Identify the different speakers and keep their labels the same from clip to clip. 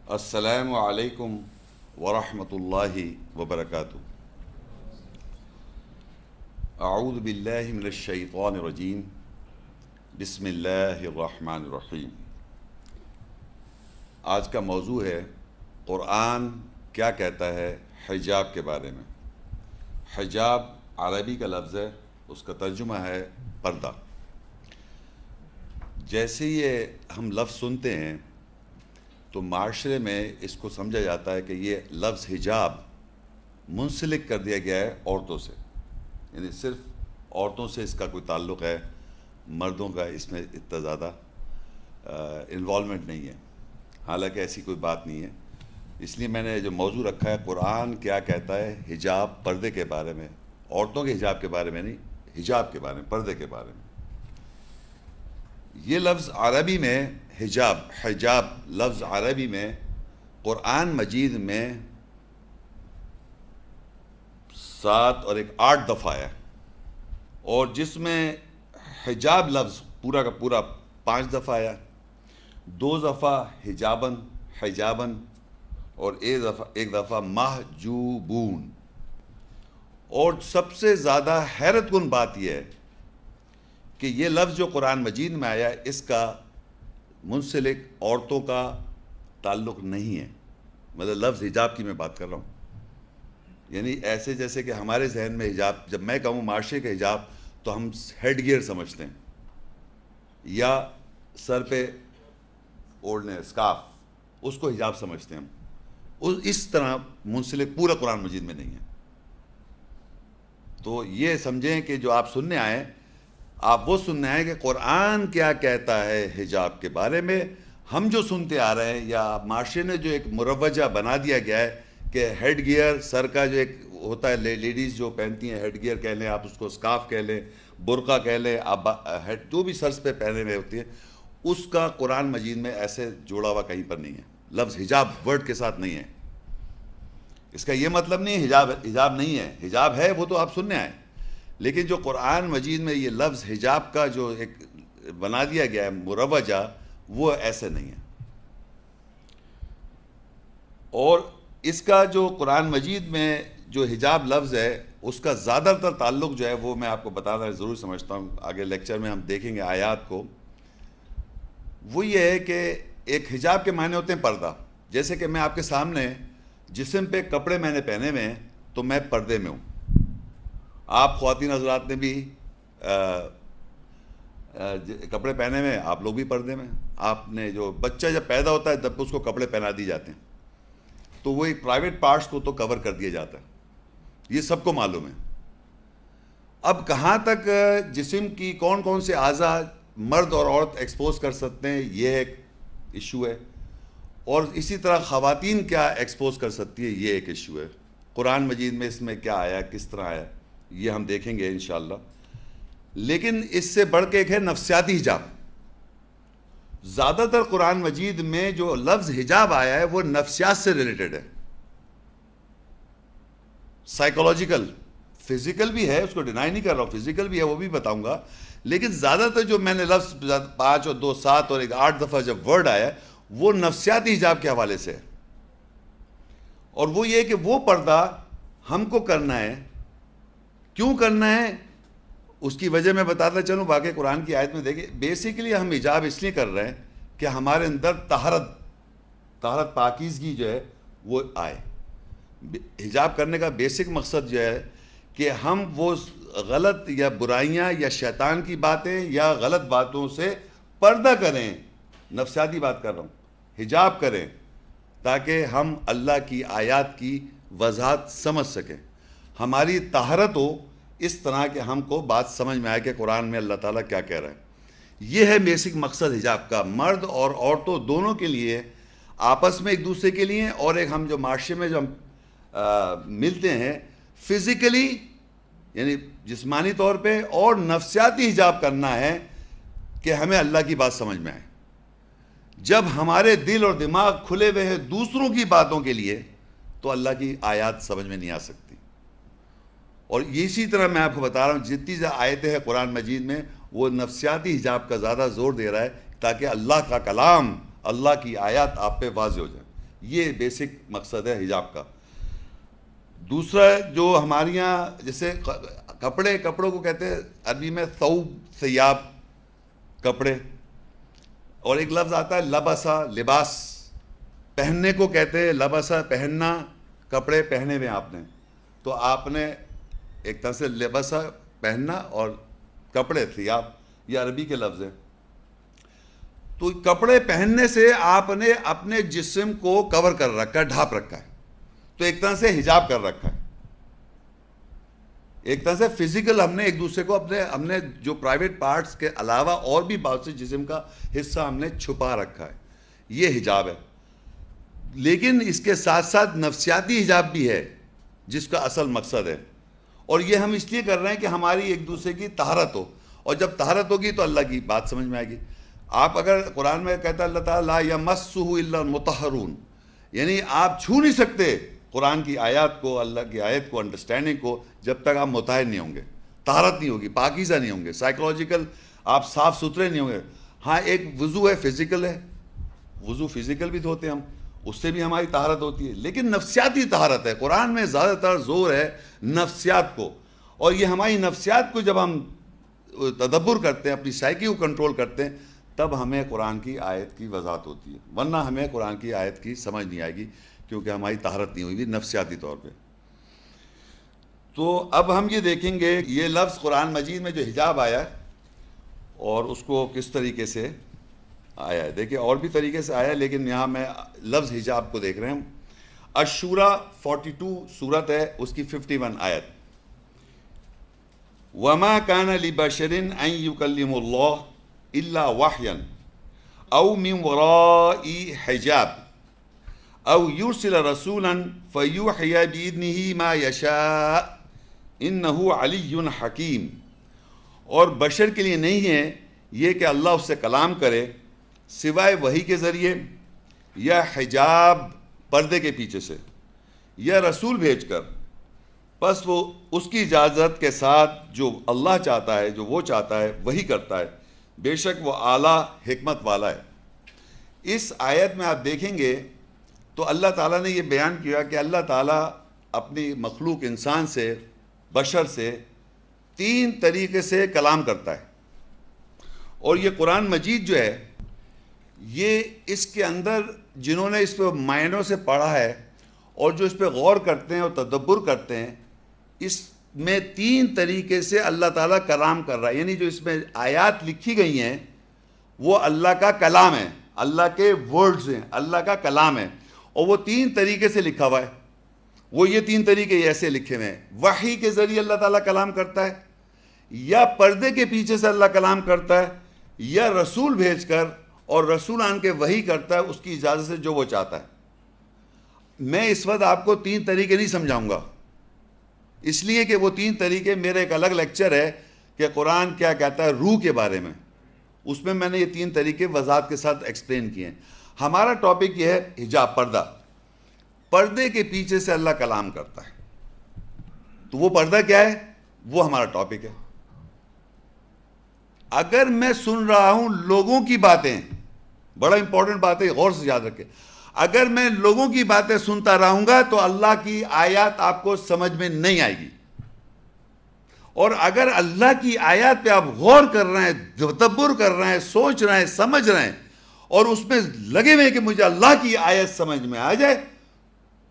Speaker 1: السلام علیکم ورحمۃ اللہ وبرکاتہ۔ اعوذ باللہ من الشیطان الرجیم، بسم اللہ الرحمن الرحیم۔ آج کا موضوع ہے قرآن کیا کہتا ہے حجاب کے بارے میں۔ حجاب عربی کا لفظ ہے، اس کا ترجمہ ہے پردہ۔ جیسے یہ ہم لفظ سنتے ہیں تو معاشرے میں اس کو سمجھا جاتا ہے کہ یہ لفظ حجاب منسلک کر دیا گیا ہے عورتوں سے، یعنی صرف عورتوں سے اس کا کوئی تعلق ہے، مردوں کا اس میں اتنا زیادہ انوالومنٹ نہیں ہے۔ حالانکہ ایسی کوئی بات نہیں ہے۔ اس لیے میں نے جو موضوع رکھا ہے قرآن کیا کہتا ہے حجاب، پردے کے بارے میں، عورتوں کے حجاب کے بارے میں نہیں، حجاب کے بارے میں، پردے کے بارے میں۔ یہ لفظ عربی میں حجاب لفظ عربی میں قرآن مجید میں 7 اور 8 دفعہ ہے، اور جس میں حجاب لفظ پورا کا پورا 5 دفعہ آیا، 2 دفعہ حجابن اور ایک دفعہ محجوبون۔ اور سب سے زیادہ حیرت کن بات یہ ہے کہ یہ لفظ جو قرآن مجید میں آیا اس کا منسلک عورتوں کا تعلق نہیں ہے۔ مطلب لفظ حجاب کی میں بات کر رہا ہوں، یعنی ایسے جیسے کہ ہمارے ذہن میں حجاب، جب میں کہوں معاشرے کا حجاب تو ہم ہیڈ گیئر سمجھتے ہیں، یا سر پہ اوڑھنے اسکارف، اس کو حجاب سمجھتے ہیں ہم۔ اس طرح منسلک پورا قرآن مجید میں نہیں ہے۔ تو یہ سمجھیں کہ جو آپ سننے آئے، آپ وہ سننے آئے کہ قرآن کیا کہتا ہے حجاب کے بارے میں۔ ہم جو سنتے آ رہے ہیں یا معاشرے نے جو ایک مروجہ بنا دیا گیا ہے کہ ہیڈ گیئر، سر کا جو ایک ہوتا ہے، لیڈیز جو پہنتی ہیں ہیڈ گیئر کہہ لیں، آپ اس کو اسکارف کہہ لیں، برقع کہہ لیں، آپ ہیڈ جو بھی سرس پہ پہنے ہوئے ہوتی ہے، اس کا قرآن مجید میں ایسے جوڑا ہوا کہیں پر نہیں ہے، لفظ حجاب ورڈ کے ساتھ نہیں ہے۔ اس کا یہ مطلب نہیں ہے حجاب نہیں ہے، حجاب ہے، وہ تو آپ سننے آئے، لیکن جو قرآن مجید میں یہ لفظ حجاب کا جو ایک بنا دیا گیا ہے مروجہ، وہ ایسے نہیں ہے۔ اور اس کا جو قرآن مجید میں جو حجاب لفظ ہے اس کا زیادہ تر تعلق جو ہے وہ میں آپ کو بتانا ضرور سمجھتا ہوں، آگے لیکچر میں ہم دیکھیں گے آیات کو۔ وہ یہ ہے کہ ایک حجاب کے معنی ہوتے ہیں پردہ۔ جیسے کہ میں آپ کے سامنے جسم پہ کپڑے میں نے پہنے ہوئے ہیں تو میں پردے میں ہوں۔ آپ خواتین حضرات نے بھی کپڑے پہنے ہوئے ہیں، آپ لوگ بھی پردے میں۔ آپ نے جو بچہ جب پیدا ہوتا ہے تب اس کو کپڑے پہنا دیے جاتے ہیں، تو وہ ایک پرائیویٹ پارٹس کو تو کور کر دیا جاتا ہے، یہ سب کو معلوم ہے۔ اب کہاں تک جسم کی کون کون سے اعضاء مرد اور عورت ایکسپوز کر سکتے ہیں، یہ ایک ایشو ہے، اور اسی طرح خواتین کیا ایکسپوز کر سکتی ہے، یہ ایک ایشو ہے۔ قرآن مجید میں اس میں کیا آیا، کس طرح آیا، یہ ہم دیکھیں گے انشاءاللہ۔ لیکن اس سے بڑھ کے ایک ہے نفسیاتی حجاب۔ زیادہ تر قرآن مجید میں جو لفظ حجاب آیا ہے وہ نفسیات سے ریلیٹڈ ہے، سائیکولوجیکل، فزیکل بھی ہے، اس کو ڈینائی نہیں کر رہا ہوں، فزیکل بھی ہے، وہ بھی بتاؤں گا۔ لیکن زیادہ تر جو میں نے لفظ 5 اور 2 7 اور 8 دفعہ جب ورڈ آیا وہ نفسیاتی حجاب کے حوالے سے ہے۔ اور وہ یہ کہ وہ پردہ ہم کو کرنا ہے، کیوں کرنا ہے اس کی وجہ میں بتاتا چلوں، باقی قرآن کی آیت میں دیکھیں۔ بیسیکلی ہم حجاب اس لیے کر رہے ہیں کہ ہمارے اندر طہارت پاکیزگی جو ہے وہ آئے۔ حجاب کرنے کا بیسک مقصد جو ہے کہ ہم وہ غلط یا برائیاں یا شیطان کی باتیں یا غلط باتوں سے پردہ کریں، نفسیاتی بات کر رہا ہوں، حجاب کریں، تاکہ ہم اللہ کی آیات کی وضاحت سمجھ سکیں، ہماری طہارت ہو اس طرح کہ ہم کو بات سمجھ میں آئے کہ قرآن میں اللہ تعالیٰ کیا کہہ رہا ہے۔ یہ ہے بیسک مقصد حجاب کا، مرد اور عورتوں دونوں کے لیے، آپس میں ایک دوسرے کے لیے، اور ایک ہم جو معاشرے میں جو ہم ملتے ہیں فزیکلی یعنی جسمانی طور پہ، اور نفسیاتی حجاب کرنا ہے کہ ہمیں اللہ کی بات سمجھ میں آئے۔ جب ہمارے دل اور دماغ کھلے ہوئے ہیں دوسروں کی باتوں کے لیے تو اللہ کی آیات سمجھ میں نہیں آ سکتی۔ اور اسی طرح میں آپ کو بتا رہا ہوں جتنی آیتیں ہیں قرآن مجید میں وہ نفسیاتی حجاب کا زیادہ زور دے رہا ہے تاکہ اللہ کا کلام، اللہ کی آیات آپ پہ واضح ہو جائے۔ یہ بیسک مقصد ہے حجاب کا. دوسرا جو ہمارے یہاں جیسے کپڑوں کو کہتے ہیں عربی میں ثوب، ثیاب، کپڑے، اور ایک لفظ آتا ہے لبسا، لباس، پہننے کو کہتے ہیں لبسا، پہننا، کپڑے پہنے ہوئے آپ نے، تو آپ نے ایک طرح سے لبسا پہننا اور کپڑے ثیاب، یہ عربی کے لفظ ہیں. تو کپڑے پہننے سے آپ نے اپنے جسم کو کور کر رکھا ہے، ڈھانپ رکھا ہے، تو ایک طرح سے حجاب کر رکھا ہے. ایک طرح سے فزیکل ہم نے ایک دوسرے کو ہم نے جو پرائیویٹ پارٹس کے علاوہ اور بھی بہت سے جسم کا حصہ ہم نے چھپا رکھا ہے، یہ حجاب ہے. لیکن اس کے ساتھ ساتھ نفسیاتی حجاب بھی ہے جس کا اصل مقصد ہے، اور یہ ہم اس لیے کر رہے ہیں کہ ہماری ایک دوسرے کی طہارت ہو، اور جب طہارت ہوگی تو اللہ کی بات سمجھ میں آئے گی. آپ اگر قرآن میں کہتا ہے اللہ تعالیٰ لا یمسہ الا المطہرون، یعنی آپ چھو نہیں سکتے قرآن کی آیات کو، اللہ کی آیت کو، انڈرسٹینڈنگ کو، جب تک آپ مطہر نہیں ہوں گے، طہارت نہیں ہوگی، پاکیزہ نہیں ہوں گے، سائیکولوجیکل آپ صاف ستھرے نہیں ہوں گے. ہاں ایک وضو ہے، فزیکل ہے، وضو فزیکل بھی دھوتے ہیں ہم، اس سے بھی ہماری طہارت ہوتی ہے، لیکن نفسیاتی طہارت ہے. قرآن میں زیادہ تر زور ہے نفسیات کو، اور یہ ہماری نفسیات کو جب ہم تدبر کرتے ہیں، اپنی سائیکی کو کنٹرول کرتے ہیں، تب ہمیں قرآن کی آیت کی وضاحت ہوتی ہے، ورنہ ہمیں قرآن کی آیت کی سمجھ نہیں آئے گی، کیونکہ ہماری طہارت نہیں ہوئی نفسیاتی طور پہ. تو اب ہم یہ دیکھیں گے یہ لفظ قرآن مجید میں جو حجاب آیا ہے اور اس کو کس طریقے سے آیا ہے. دیکھیں اور بھی طریقے سے آیا ہے، لیکن یہاں میں لفظ حجاب کو دیکھ رہے ہیں. الشورى 42 سورت ہے، اس کی 51 آیت. وما كان لبشر ان يكلم الله الا وحيا او من وراء حجاب او يرسل رسولا فيوحي باذنه ما يشاء انه علي حکیم. اور بشر کے لیے نہیں ہے یہ کہ اللہ اس سے کلام کرے سوائے وحی کے ذریعے یا حجاب پردے کے پیچھے سے یا رسول بھیج کر، بس وہ اس کی اجازت کے ساتھ جو اللہ چاہتا ہے، جو وہ چاہتا ہے وہی کرتا ہے، بے شک وہ اعلیٰ حکمت والا ہے. اس آیت میں آپ دیکھیں گے تو اللہ تعالیٰ نے یہ بیان کیا کہ اللہ تعالیٰ اپنی مخلوق انسان سے، بشر سے 3 طریقے سے کلام کرتا ہے. اور یہ قرآن مجید جو ہے یہ اس کے اندر جنہوں نے اس پہ معنوں سے پڑھا ہے اور جو اس پہ غور کرتے ہیں اور تدبر کرتے ہیں، اس میں 3 طریقے سے اللہ تعالیٰ کلام کر رہا ہے. یعنی جو اس میں آیات لکھی گئی ہیں وہ اللہ کا کلام ہے، اللہ کے ورڈز ہیں، اللہ کا کلام ہے، اور وہ 3 طریقے سے لکھا ہوا ہے. وہ یہ 3 طریقے ایسے لکھے ہوئے ہیں. وحی کے ذریعے اللہ تعالیٰ کلام کرتا ہے، یا پردے کے پیچھے سے اللہ کلام کرتا ہے، یا رسول بھیج کر اور رسول آن کے وحی کرتا ہے اس کی اجازت سے جو وہ چاہتا ہے. میں اس وقت آپ کو 3 طریقے نہیں سمجھاؤں گا، اس لیے کہ وہ 3 طریقے میرے ایک الگ لیکچر ہے کہ قرآن کیا کہتا ہے روح کے بارے میں، اس میں نے یہ 3 طریقے وضاحت کے ساتھ ایکسپلین کیے ہیں. ہمارا ٹاپک یہ ہے حجاب، پردہ. پردے کے پیچھے سے اللہ کلام کرتا ہے، تو وہ پردہ کیا ہے وہ ہمارا ٹاپک ہے. اگر میں سن رہا ہوں لوگوں کی باتیں، بڑا امپورٹنٹ بات ہے، غور سے یاد رکھیں، اگر میں لوگوں کی باتیں سنتا رہوں گا تو اللہ کی آیات آپ کو سمجھ میں نہیں آئے گی. اور اگر اللہ کی آیات پہ آپ غور کر رہے ہیں، تدبر کر رہے ہیں، سوچ رہے ہیں، سمجھ رہے ہیں، اور اس میں لگے ہوئے کہ مجھے اللہ کی آیت سمجھ میں آ جائے،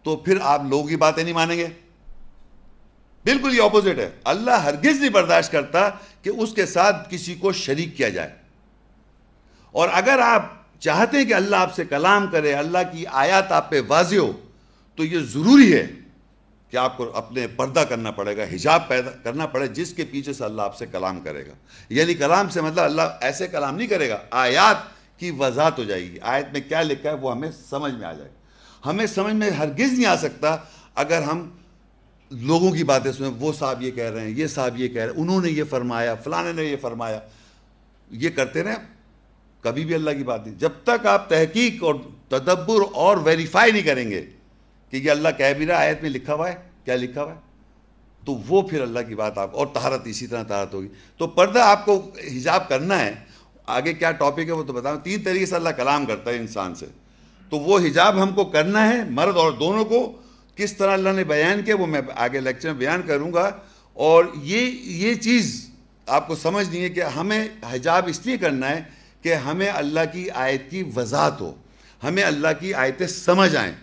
Speaker 1: تو پھر آپ لوگوں کی باتیں نہیں مانیں گے. بالکل یہ اپوزٹ ہے. اللہ ہرگز نہیں برداشت کرتا کہ اس کے ساتھ کسی کو شریک کیا جائے. اور اگر آپ چاہتے ہیں کہ اللہ آپ سے کلام کرے، اللہ کی آیات آپ پہ واضح ہو، تو یہ ضروری ہے کہ آپ کو اپنے پردہ کرنا پڑے گا، حجاب پیدا کرنا پڑے جس کے پیچھے سے اللہ آپ سے کلام کرے گا. یعنی کلام سے مطلب اللہ ایسے کلام نہیں کرے گا، آیات کی وضاحت ہو جائے گی، آیت میں کیا لکھا ہے وہ ہمیں سمجھ میں آ جائے گا. ہمیں سمجھ میں ہرگز نہیں آ سکتا اگر ہم لوگوں کی باتیں سنیں، وہ صاحب یہ کہہ رہے ہیں، یہ صاحب یہ کہہ رہے ہیں، انہوں نے یہ فرمایا، فلانے نے یہ فرمایا، یہ کرتے رہے، کبھی بھی اللہ کی بات نہیں. جب تک آپ تحقیق اور تدبر اور ویریفائی نہیں کریں گے کہ یہ اللہ کہہ بھی رہا آیت میں لکھا ہوا ہے، کیا لکھا ہوا ہے، تو وہ پھر اللہ کی بات آپ. اور طہارت اسی طرح طہارت ہوگی. تو پردہ آپ کو حجاب کرنا ہے. آگے کیا ٹاپک ہے وہ تو بتاؤں. 3 طریقے سے اللہ کلام کرتا ہے انسان سے. تو وہ حجاب ہم کو کرنا ہے، مرد اور دونوں کو. کس طرح اللہ نے بیان کیا وہ میں آگے لیکچر میں بیان کروں گا. اور یہ چیز آپ کو سمجھنی ہے کہ ہمیں حجاب اس لیے کرنا ہے کہ ہمیں اللہ کی آیت کی وضاحت ہو، ہمیں اللہ کی آیتیں سمجھ آئیں.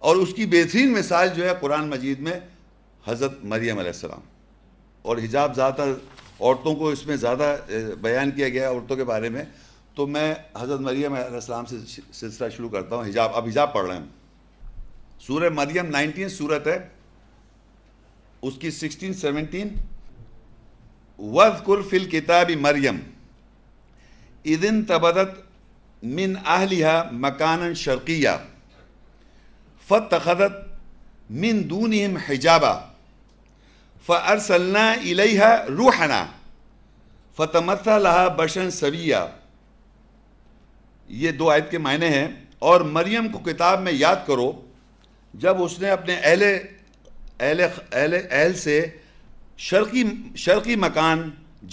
Speaker 1: اور اس کی بہترین مثال جو ہے قرآن مجید میں حضرت مریم علیہ السلام. اور حجاب زیادہ تر عورتوں کو اس میں زیادہ بیان کیا گیا ہے عورتوں کے بارے میں. تو میں حضرت مریم علیہ السلام سے سلسلہ شروع کرتا ہوں. حجاب، اب حجاب پڑھ رہے ہیں. سورہ مریم 19 سورت ہے، اس کی 16-17. وَاذْكُرْ فِي الْكِتَابِ مَرْيَمَ إِذِ انْتَبَذَتْ مِنْ أَهْلِهَا مَكَانًا شَرْقِيًّا فَاتَّخَذَتْ مِنْ دُونِهِمْ حِجَابًا فَأَرْسَلْنَا إِلَيْهَا رُوحَنَا فَتَمَثَّلَ لَهَا بَشَرًا سَوِيًّا. یہ دو آیت کے معنی ہیں. اور مریم کو کتاب میں یاد کرو جب اس نے اپنے اہل سے شرقی مکان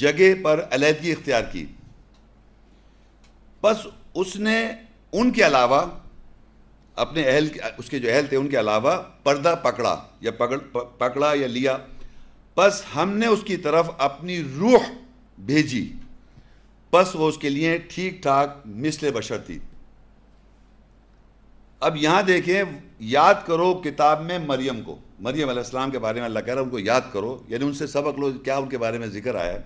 Speaker 1: جگہ پر علیحدگی اختیار کی. بس اس نے ان کے علاوہ اپنے اس کے جو اہل تھے ان کے علاوہ پردہ پکڑا یا لیا. بس ہم نے اس کی طرف اپنی روح بھیجی، بس وہ اس کے لیے ٹھیک ٹھاک مثل بشر تھی. اب یہاں دیکھیں، یاد کرو کتاب میں مریم کو، مریم علیہ السلام کے بارے میں اللہ کہہ رہا ہے ان کو یاد کرو، یعنی ان سے سبق لو. کیا ان کے بارے میں ذکر آیا ہے؟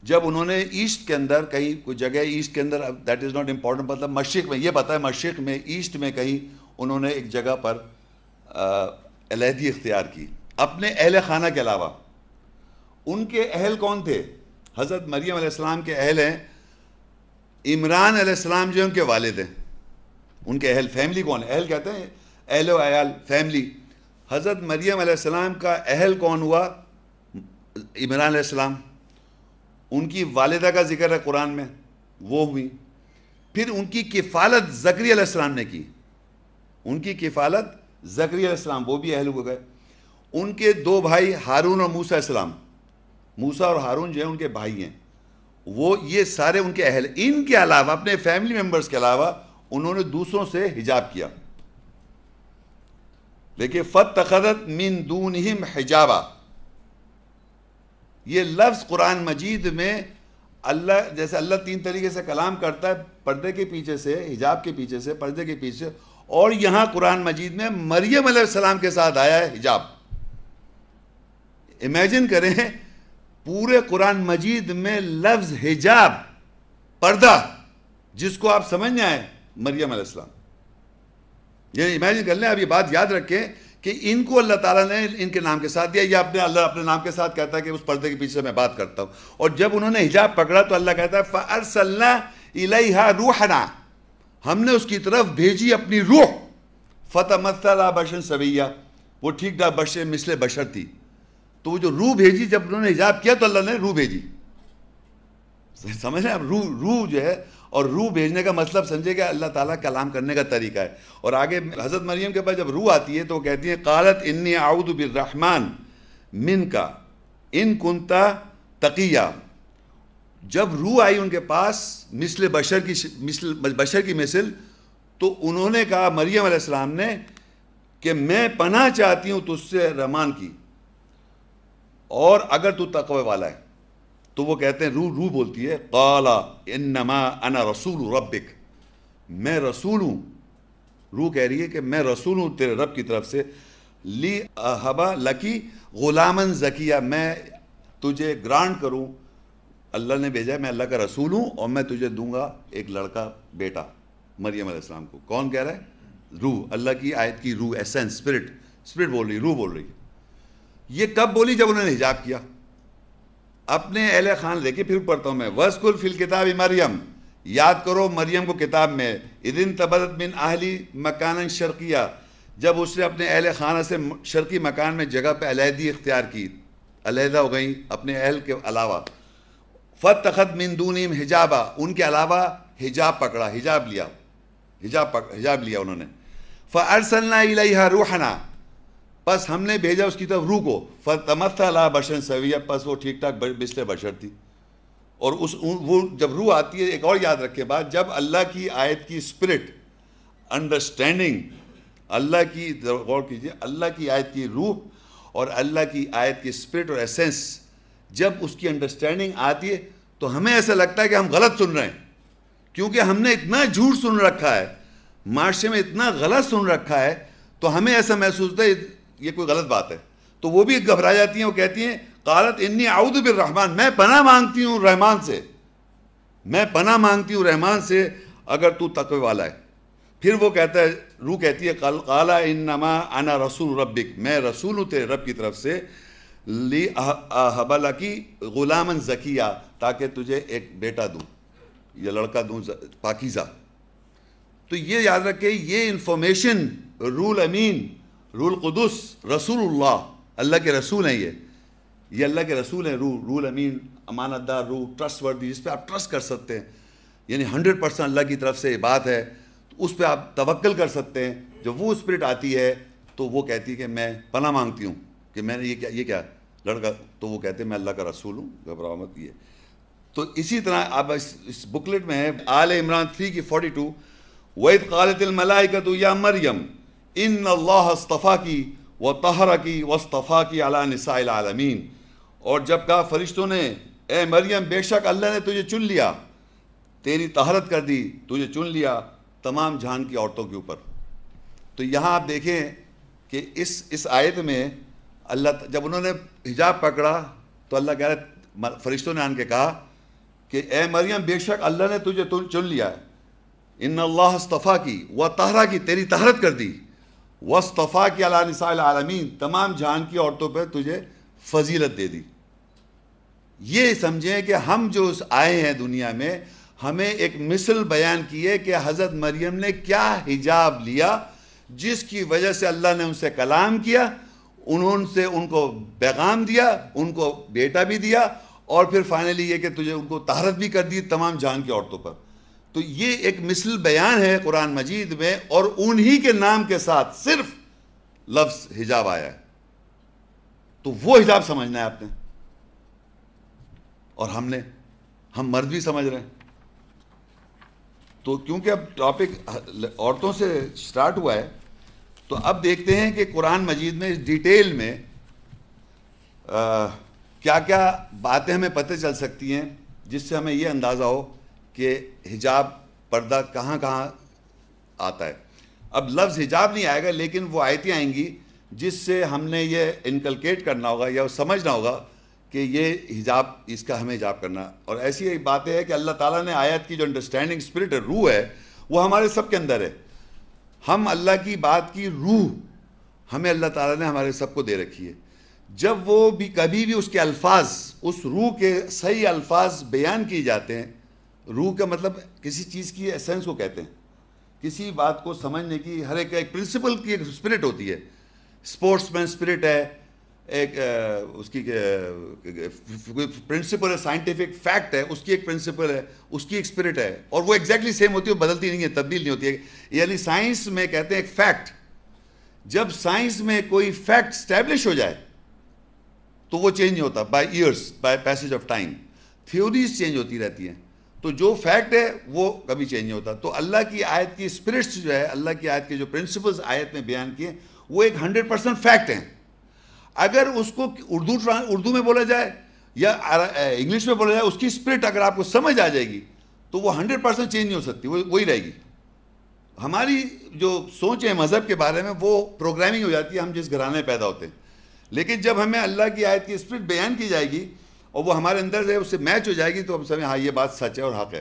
Speaker 1: جب انہوں نے ایسٹ کے اندر کہیں کوئی جگہ، ایسٹ کے اندر، دیٹ از ناٹ امپورٹنٹ، مطلب مشرق میں، یہ پتہ ہے مشرق میں، ایسٹ میں کہیں انہوں نے ایک جگہ پر علیحدگی اختیار کی اپنے اہل خانہ کے علاوہ. ان کے اہل کون تھے؟ حضرت مریم علیہ السلام کے اہل ہیں عمران علیہ السلام جو ان کے والد ہیں. ان کے اہل، فیملی کون ہے؟ اہل کہتے ہیں اہل و عیال، فیملی. حضرت مریم علیہ السلام کا اہل کون ہوا؟ عمران علیہ السلام. ان کی والدہ کا ذکر ہے قرآن میں، وہ ہوئی. پھر ان کی کفالت زکریا علیہ السلام نے کی، ان کی کفالت زکریا علیہ السلام، وہ بھی اہل ہو گئے. ان کے دو بھائی ہارون اور موسیٰ علیہ السلام، موسیٰ اور ہارون جو ہیں ان کے بھائی ہیں، وہ یہ سارے ان کے اہل. ان کے علاوہ اپنے فیملی ممبرز کے علاوہ انہوں نے دوسروں سے حجاب کیا. دیکھیں فَاتَّخَذَتْ مِن دُونِهِمْ حِجَابًا، یہ لفظ قرآن مجید میں اللہ، جیسے اللہ تین طریقے سے کلام کرتا ہے، پردے کے پیچھے سے، حجاب کے پیچھے سے، پردے کے پیچھے، اور یہاں قرآن مجید میں مریم علیہ السلام کے ساتھ آیا ہے حجاب. امیجن کریں پورے قرآن مجید میں لفظ حجاب، پردہ، جس کو آپ سمجھنا ہے مریم علیہ السلام. یہ امیجن کر لیں. اب یہ بات یاد رکھیں کہ ان کو اللہ تعالیٰ نے ان کے نام کے ساتھ دیا، یا اللہ اپنے نام کے ساتھ کہتا ہے کہ اس پردے کے پیچھے سے میں بات کرتا ہوں. اور جب انہوں نے حجاب پکڑا تو اللہ کہتا ہے فَأَرْسَلْنَا إِلَيْهَا رُوحَنَا، ہم نے اس کی طرف بھیجی اپنی روح. فَتَمَثَّلَ لَهَا بَشَرًا سَوِيًّا، وہ ٹھیک ٹھاک بشر، مثل بشر تھی. تو وہ جو روح بھیجی، جب انہوں نے حجاب کیا تو اللہ نے روح بھیجی. سمجھ رہے ہیں؟ روح جو ہے، اور روح بھیجنے کا مطلب سمجھے گا اللہ تعالیٰ کلام کرنے کا طریقہ ہے. اور آگے حضرت مریم کے پاس جب روح آتی ہے تو وہ کہتی ہے قالت انی اعوذ بالرحمن منک ان کنت تقیا. جب روح آئی ان کے پاس مثل بشر کی مثل، تو انہوں نے کہا مریم علیہ السلام نے کہ میں پناہ چاہتی ہوں تجھ سے رحمان کی، اور اگر تو تقوی والا ہے. تو وہ کہتے ہیں، روح بولتی ہے قال انما انا رسول ربک، میں رسول ہوں. روح کہہ رہی ہے کہ میں رسول ہوں تیرے رب کی طرف سے. لی اہبا لکی غلامن زکیہ، میں تجھے گرانٹ کروں، اللہ نے بھیجا ہے، میں اللہ کا رسول ہوں، اور میں تجھے دوں گا ایک لڑکا بیٹا. مریم علیہ السلام کو کون کہہ رہا ہے؟ روح، اللہ کی آیت کی روح، ایسنس، اسپرٹ بول رہی، روح بول رہی. یہ کب بولی؟ جب انہوں نے حجاب کیا. اپنے اہل خان لے کے پھر پڑھتا ہوں میں. وَاذْكُرْ فِي الْكِتَابِ مریم، یاد کرو مریم کو کتاب میں. اِذِ انْتَبَذَتْ مِنْ أَهْلِ مَكَانًا شَرْقِيًّا، جب اس نے اپنے اہل خانہ سے شرقی مکان میں جگہ پہ علیحدگی اختیار کی، علیحدہ ہو گئیں اپنے اہل کے علاوہ. فَاتَّخَذَتْ مِن دُونِهِمْ حِجَابًا، ان کے علاوہ حجاب پکڑا، حجاب لیا انہوں نے. فَأَرْسَلْنَا إِلَيْهَا رُوحَنَا، بس ہم نے بھیجا اس کی طرف روح کو. فَتَمَثَّلَ لَهَا بَشَرًا سَوِيًّا، بس وہ ٹھیک ٹھاک مثل بشر تھی. اور وہ جب روح آتی ہے، ایک اور یاد رکھے بات، جب اللہ کی آیت کی اسپرٹ انڈرسٹینڈنگ اللہ کی، غور کیجئے، اللہ کی آیت کی روح اور اللہ کی آیت کی اسپرٹ اور ایسنس جب اس کی انڈرسٹینڈنگ آتی ہے تو ہمیں ایسا لگتا ہے کہ ہم غلط سن رہے ہیں، کیونکہ ہم نے اتنا جھوٹ سن رکھا ہے، معاشرے میں اتنا غلط سن رکھا ہے، تو ہمیں ایسا محسوس ہوتا ہے یہ کوئی غلط بات ہے. تو وہ بھی گھبرا جاتی ہیں، وہ کہتی ہیں قالت انی اعوذ بالرحمن، میں پناہ مانگتی ہوں رحمان سے، میں پناہ مانگتی ہوں رحمان سے اگر تو تقوی والا ہے. پھر وہ کہتا ہے، روح کہتی ہے قال انما انا رسول ربک، میں رسول ہوں تیرے رب کی طرف سے، لی اہب لکی غلاما زکیہ، تاکہ تجھے ایک بیٹا دوں یا لڑکا دوں پاکیزہ. تو یہ یاد رکھیں، یہ انفارمیشن رول امین، رول قدس، رسول اللہ کے رسول ہیں، یہ اللہ کے رسول ہیں. رول امین، امانت دار روح، ٹرسٹ وردی، جس پہ آپ ٹرسٹ کر سکتے ہیں، یعنی 100% اللہ کی طرف سے یہ بات ہے، تو اس پہ آپ توکل کر سکتے ہیں. جب وہ اسپرٹ آتی ہے تو وہ کہتی ہے کہ میں پناہ مانگتی ہوں کہ میں نے یہ کیا لڑکا، تو وہ کہتے ہیں میں اللہ کا رسول ہوں، گھبراؤ مت. یہ تو اسی طرح اب اس بکلیٹ میں ہے آل عمران 3 کی 42، وَإِذْ قَالَتِ الْمَلَائِكَةُ يَا مَرْيَمْ إِنَّ اللَّهَ اصْطَفَاكِ وَطَهَّرَكِ وَاصْطَفَاكِ عَلَى نِسَاءِ الْعَالَمِينَ، اور جب کہا فرشتوں نے اے مریم بے شک اللہ نے تجھے چن لیا، تیری طہارت کر دی، تجھے چن لیا تمام جہان کی عورتوں کے اوپر. تو یہاں آپ دیکھیں کہ اس آیت میں اللہ جب انہوں نے حجاب پکڑا تو اللہ کہہ رہا ہے، فرشتوں نے آن کے کہا کہ اے مریم بے شک اللہ نے تجھے چن لیا ہے، ان اللہ اصطفاکی وطہرکی، تیری طہارت کر دی، واصطفاکی علی نساء العالمین، تمام جہان کی عورتوں پہ تجھے فضیلت دے دی. یہ سمجھیں کہ ہم جو آئے ہیں دنیا میں، ہمیں ایک مثل بیان کی ہے کہ حضرت مریم نے کیا حجاب لیا، جس کی وجہ سے اللہ نے ان سے کلام کیا، انہوں سے ان کو پیغام دیا، ان کو بیٹا بھی دیا، اور پھر فائنلی یہ کہ تجھے ان کو طہارت بھی کر دی تمام جہان کی عورتوں پر. تو یہ ایک مثل بیان ہے قرآن مجید میں، اور انہی کے نام کے ساتھ صرف لفظ حجاب آیا ہے. تو وہ حجاب سمجھنا ہے آپ نے، اور ہم مرد بھی سمجھ رہے ہیں. تو کیونکہ اب ٹاپک عورتوں سے سٹارٹ ہوا ہے، تو اب دیکھتے ہیں کہ قرآن مجید میں ڈیٹیل میں کیا کیا باتیں ہمیں پتہ چل سکتی ہیں، جس سے ہمیں یہ اندازہ ہو کہ حجاب پردہ کہاں کہاں آتا ہے. اب لفظ حجاب نہیں آئے گا، لیکن وہ آیتیں آئیں گی جس سے ہم نے یہ انکلکیٹ کرنا ہوگا یا سمجھنا ہوگا کہ یہ حجاب، اس کا ہمیں حجاب کرنا. اور ایسی ایک بات ہے کہ اللہ تعالیٰ نے آیت کی جو انڈرسٹینڈنگ اسپرٹ ہے، روح ہے، وہ ہمارے سب کے اندر ہے. ہم اللہ کی بات کی روح ہمیں اللہ تعالیٰ نے ہمارے سب کو دے رکھی ہے. جب وہ بھی کبھی بھی اس کے الفاظ، اس روح کے صحیح الفاظ بیان کیے جاتے ہیں، روح کا مطلب کسی چیز کی ایسنس کو کہتے ہیں، کسی بات کو سمجھنے کی ہر ایک پرنسپل کی ایک اسپرٹ ہوتی ہے. اسپورٹس مین اسپرٹ ہے، ایک اس کی پرنسپل ہے، سائنٹیفک فیکٹ ہے، اس کی ایک پرنسپل ہے، اس کی ایک اسپرٹ ہے، اور وہ ایگزیکٹلی سیم ہوتی ہے، وہ بدلتی نہیں ہے، تبدیل نہیں ہوتی ہے. یعنی سائنس میں کہتے ہیں ایک فیکٹ، جب سائنس میں کوئی فیکٹ اسٹیبلش ہو جائے تو وہ چینج نہیں ہوتا، by years, by passage of time. Theories change ہوتی رہتی ہیں، تو جو فیکٹ ہے وہ کبھی چینج نہیں ہوتا. تو اللہ کی آیت کی اسپرٹس جو ہے، اللہ کی آیت کے جو پرنسپلز آیت میں بیان کیے، وہ ایک 100% فیکٹ ہیں. اگر اس کو اردو میں بولا جائے یا انگلش میں بولا جائے، اس کی اسپرٹ اگر آپ کو سمجھ آ جائے گی تو وہ 100% چینج نہیں ہو سکتی، وہی رہے گی. ہماری جو سوچ ہے مذہب کے بارے میں، وہ پروگرامنگ ہو جاتی ہے، ہم جس گھرانے میں پیدا ہوتے ہیں. لیکن جب ہمیں اللہ کی آیت کی اسپرٹ بیان کی جائے گی اور وہ ہمارے اندر سے اس سے میچ ہو جائے گی، تو ہم سمجھیں ہاں یہ بات سچ ہے اور حق ہے.